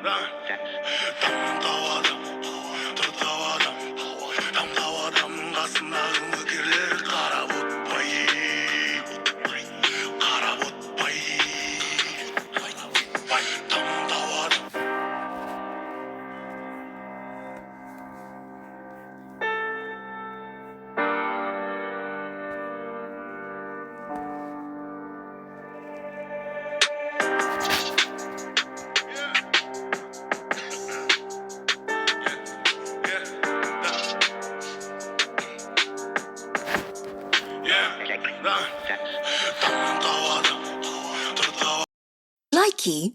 Tam tavadım, tırtavadım. Tam tavadım, kasımdağımı kirler. Kara but payı, kara but payı. Tam tavadım. Tam tavadım, tırtavadım. Likey